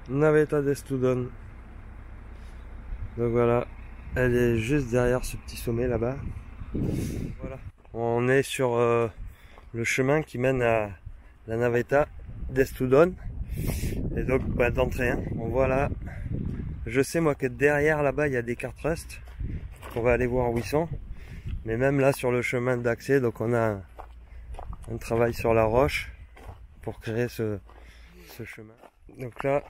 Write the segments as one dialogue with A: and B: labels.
A: Navetta d'Estudon. Donc voilà, elle est juste derrière ce petit sommet là-bas. Voilà, on est sur le chemin qui mène à la Navetta d'Estudon. Et donc d'entrée, hein, on voit là. Je sais moi que derrière là-bas il y a des Kartrust. On va aller voir où ils sont. Mais même là sur le chemin d'accès, donc on a un travail sur la roche pour créer ce chemin. Donc là,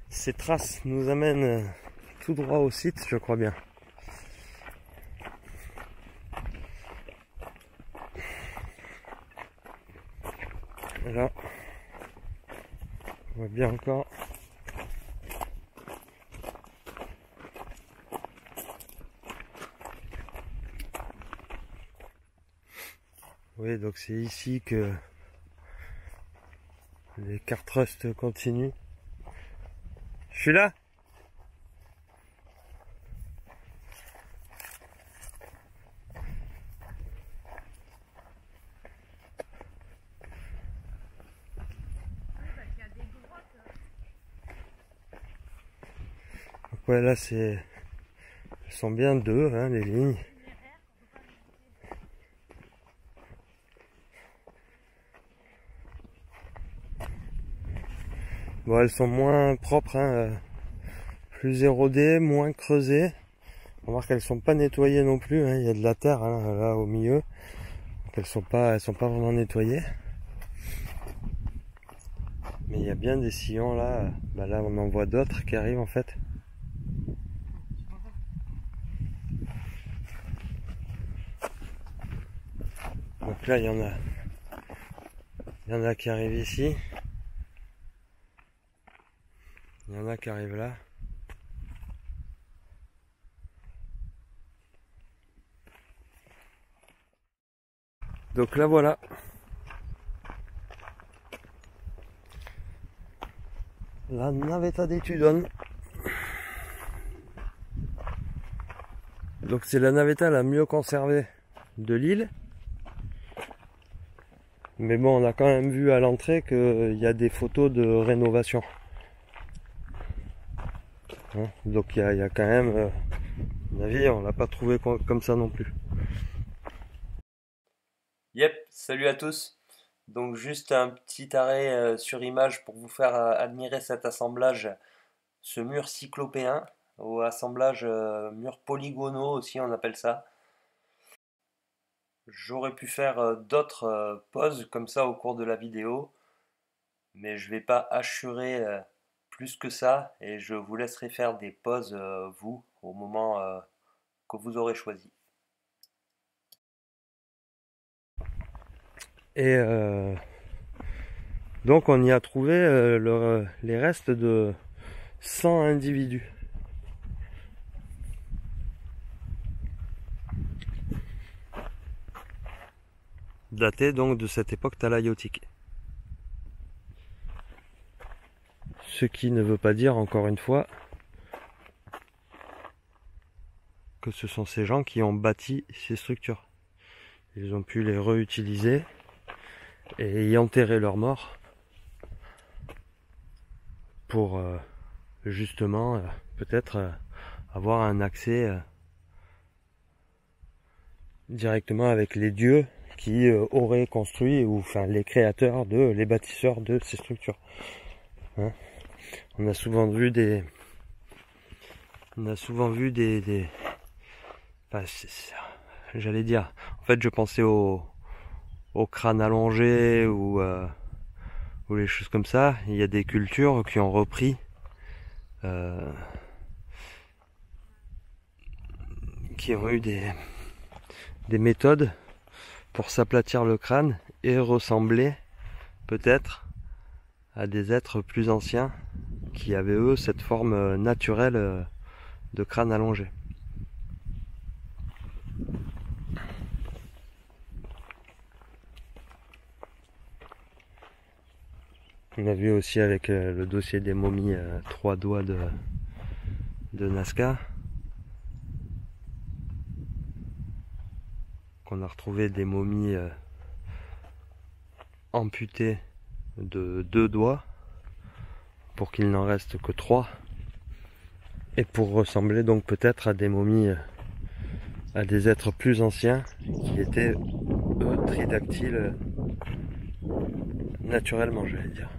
A: ces traces nous amènent tout droit au site, je crois bien. Et là, on voit bien encore. Oui, donc c'est ici que les Kartrust continuent. Je suis là. Donc ouais, là c'est... Elles sont bien deux, hein, les lignes. Bon, elles sont moins propres, hein, plus érodées, moins creusées. On voit qu'elles sont pas nettoyées non plus, hein. Il y a de la terre hein, là au milieu. Donc elles sont pas vraiment nettoyées. Mais il y a bien des sillons là. Bah là on en voit d'autres qui arrivent en fait. Donc là il y en a qui arrivent ici. Il y en a qui arrivent là. Donc là voilà. La Navetta d'Estudon. Donc c'est la Navetta la mieux conservée de l'île. Mais bon, on a quand même vu à l'entrée qu'il y a des photos de rénovation. Hein, donc il y a quand même, à mon avis, on l'a pas trouvé comme ça non plus.
B: Yep, salut à tous. Donc juste un petit arrêt sur image pour vous faire admirer cet assemblage, ce mur cyclopéen, ou assemblage mur polygonaux aussi on appelle ça. J'aurais pu faire d'autres poses comme ça au cours de la vidéo, mais je vais pas assurer plus que ça et je vous laisserai faire des poses vous au moment que vous aurez choisi.
A: Et donc on y a trouvé les restes de 100 individus. Datés donc de cette époque talaïotique. Ce qui ne veut pas dire, encore une fois, que ce sont ces gens qui ont bâti ces structures. Ils ont pu les réutiliser et y enterrer leurs morts pour justement peut-être avoir un accès directement avec les dieux qui auraient construit, ou enfin les créateurs, les bâtisseurs de ces structures. Hein, on a souvent vu des enfin, j'allais dire, en fait je pensais au crâne allongé ou les choses comme ça. Il y a des cultures qui ont repris qui ont eu des méthodes pour s'aplatir le crâne et ressembler peut-être à des êtres plus anciens qui avaient eux cette forme naturelle de crâne allongé. On a vu aussi avec le dossier des momies 3 doigts de Nazca qu'on a retrouvé des momies amputées de 2 doigts pour qu'il n'en reste que 3. Et pour ressembler donc peut-être à des momies, à des êtres plus anciens qui étaient eux tridactyles naturellement, j'allais dire.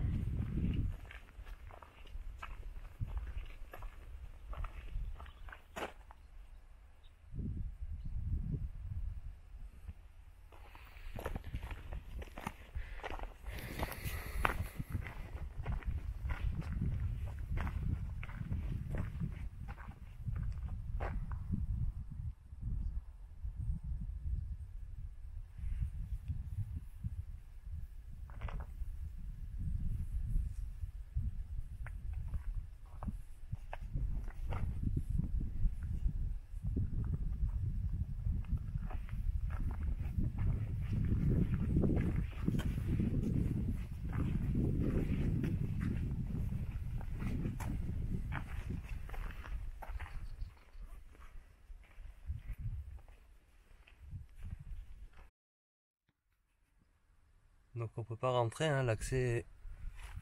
A: Donc on peut pas rentrer, hein, l'accès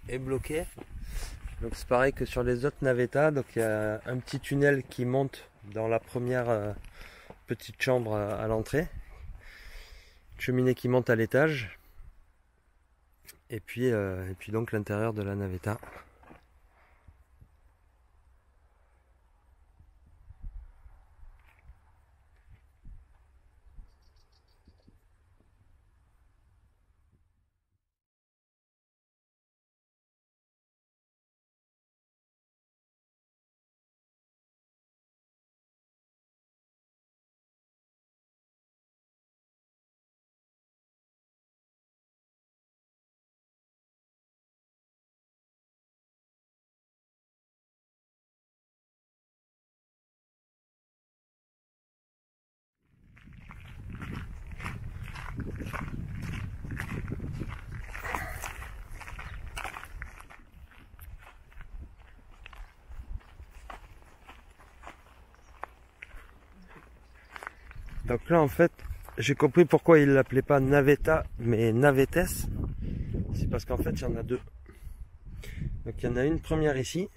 A: est bloqué. Donc c'est pareil que sur les autres navettas, donc il y a un petit tunnel qui monte dans la première petite chambre à l'entrée. Cheminée qui monte à l'étage. Et puis donc l'intérieur de la navetta. Donc là en fait j'ai compris pourquoi il l'appelait pas navetta mais navettes. C'est parce qu'en fait il y en a deux. Donc il y en a une première ici.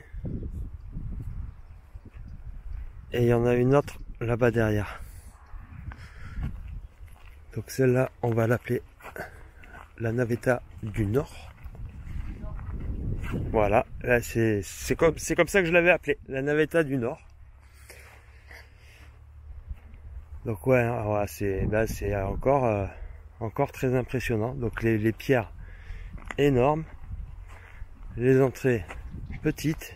A: Et il y en a une autre là-bas derrière. Donc celle-là on va l'appeler la navetta du Nord. Voilà, là c'est comme ça que je l'avais appelé, la navetta du Nord. Donc ouais, c'est encore très impressionnant. Donc les pierres énormes, les entrées petites.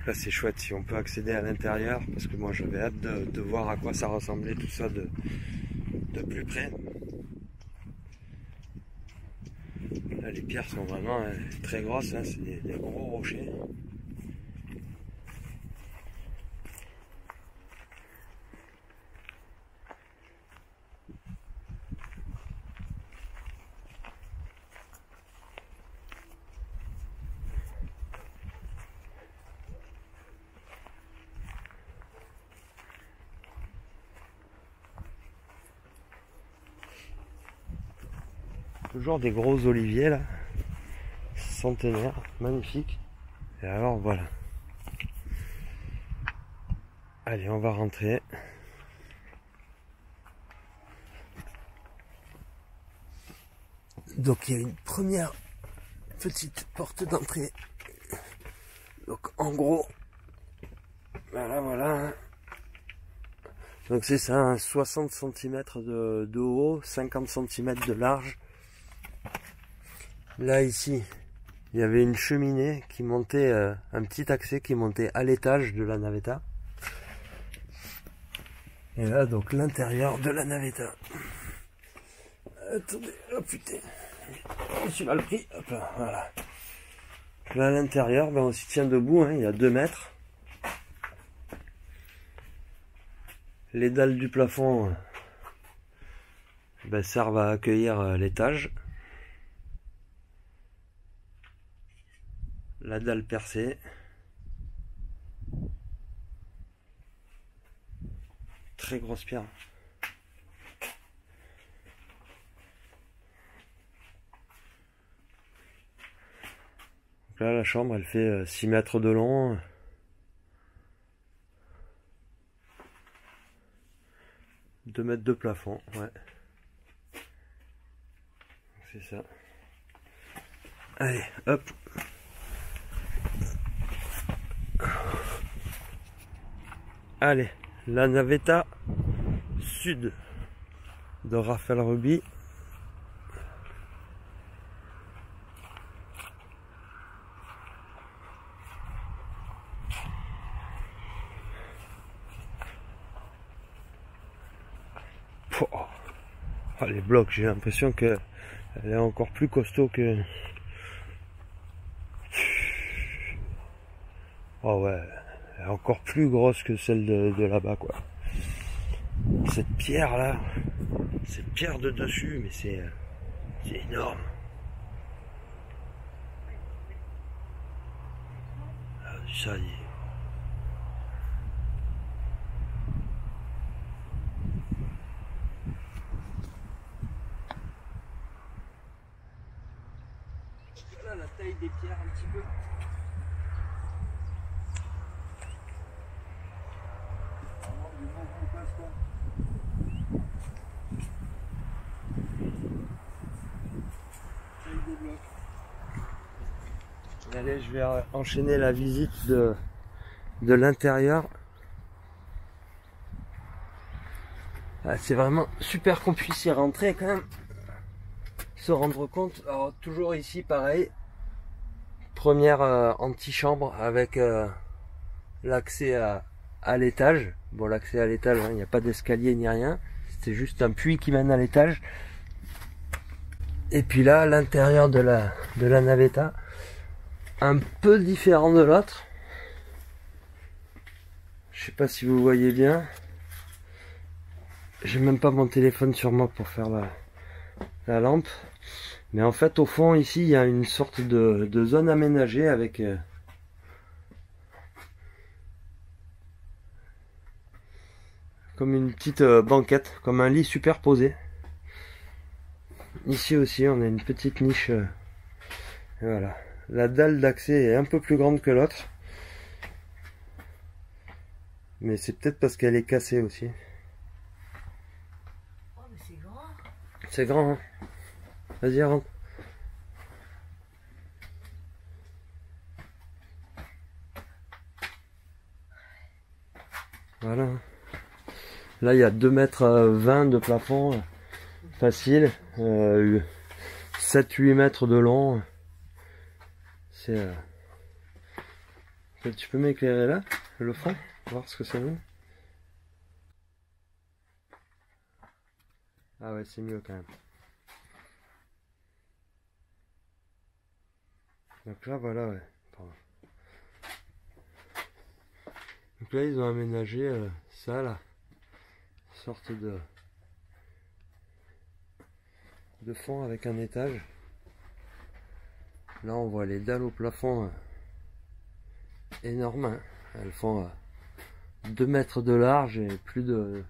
A: Là c'est chouette si on peut accéder à l'intérieur, parce que moi j'avais hâte de voir à quoi ça ressemblait tout ça de plus près. Là les pierres sont vraiment très grosses, hein, c'est des gros rochers. Toujours des gros oliviers là, centenaires, magnifiques. Et alors voilà. Allez, on va rentrer. Donc il y a une première petite porte d'entrée. Donc en gros, voilà. Donc c'est ça, hein, 60 cm de haut, 50 cm de large. Là ici, il y avait une cheminée qui montait, un petit accès qui montait à l'étage de la navetta. Et là donc l'intérieur de la navetta. Attendez, oh putain, je suis mal pris, hop là, voilà. Là à l'intérieur, on s'y tient debout, hein, il y a 2 mètres. Les dalles du plafond servent à accueillir l'étage. La dalle percée. Très grosse pierre. Donc là, la chambre, elle fait 6 mètres de long. Deux mètres de plafond, ouais. C'est ça. Allez, hop. Allez, la navetta sud de Raphaël Ruby. Oh, les blocs, j'ai l'impression que elle est encore plus costaud que... Oh ouais, elle est encore plus grosse que celle de là-bas, quoi. Cette pierre là, cette pierre de dessus, mais c'est énorme. Ah, ça y est. Voilà la taille des pierres un petit peu. Allez, je vais enchaîner la visite de l'intérieur. Ah, c'est vraiment super qu'on puisse y rentrer quand même. Se rendre compte. Alors toujours ici pareil. Première antichambre avec l'accès à l'étage. Bon, l'accès à l'étage, il n'y a pas d'escalier ni rien. C'est juste un puits qui mène à l'étage. Et puis là, l'intérieur de la navetta, un peu différent de l'autre. Je sais pas si vous voyez bien. J'ai même pas mon téléphone sur moi pour faire la lampe. Mais en fait, au fond, ici, il y a une sorte de zone aménagée avec... comme une petite banquette, comme un lit superposé. Ici aussi, on a une petite niche. Et voilà. La dalle d'accès est un peu plus grande que l'autre. Mais c'est peut-être parce qu'elle est cassée aussi.
C: Oh, mais c'est grand.
A: C'est grand, hein. Vas-y, rentre. Voilà. Là, il y a 2,20 m de plafond. Facile. 7-8 mètres de long. C'est... Tu peux m'éclairer là, le fond, voir ce que ça donne. Ah ouais, c'est mieux quand même. Donc là, voilà, ouais. Pardon. Donc là, ils ont aménagé ça, là. Sorte de fond avec un étage. Là, on voit les dalles au plafond énormes. Hein. Elles font 2 mètres de large et plus de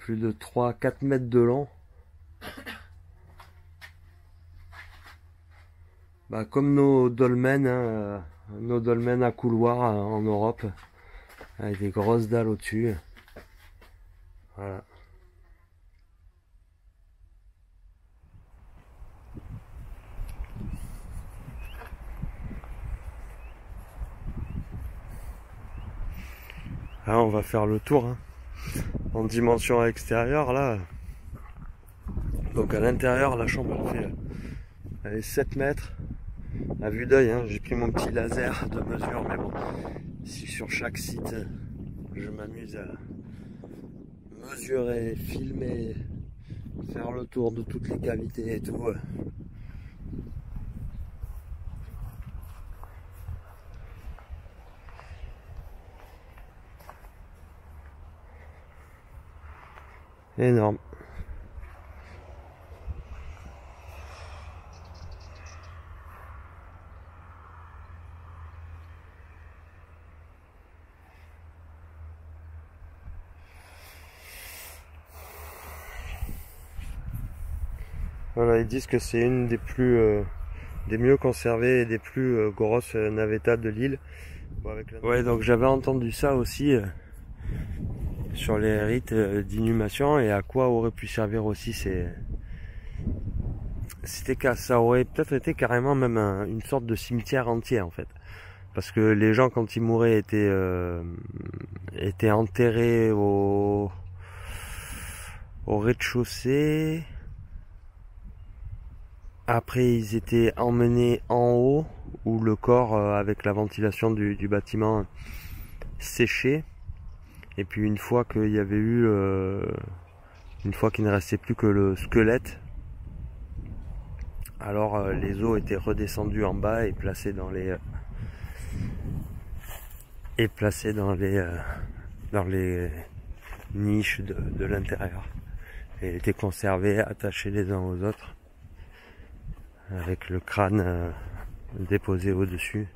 A: 3-4 mètres de long. Bah, comme nos dolmens, hein, nos dolmens à couloir en Europe, avec des grosses dalles au-dessus. Voilà. Là, on va faire le tour hein, en dimension extérieure là. Donc à l'intérieur, la chambre elle fait 7 mètres à vue d'œil. Hein. J'ai pris mon petit laser de mesure, mais bon, si sur chaque site, je m'amuse à mesurer, filmer, faire le tour de toutes les cavités et tout. Énorme. Voilà, ils disent que c'est une des plus des mieux conservées et des plus grosses navetas de l'île. Ouais, donc j'avais entendu ça aussi sur les rites d'inhumation, et à quoi aurait pu servir aussi ça aurait peut-être été carrément même une sorte de cimetière entier en fait. Parce que les gens, quand ils mouraient, étaient enterrés au rez-de-chaussée. Après, ils étaient emmenés en haut, où le corps, avec la ventilation du bâtiment, séchait. Et puis une fois qu'il y avait eu, une fois qu'il ne restait plus que le squelette, alors les os étaient redescendus en bas et placés dans les niches de l'intérieur, et étaient conservés, attachés les uns aux autres, avec le crâne déposé au-dessus.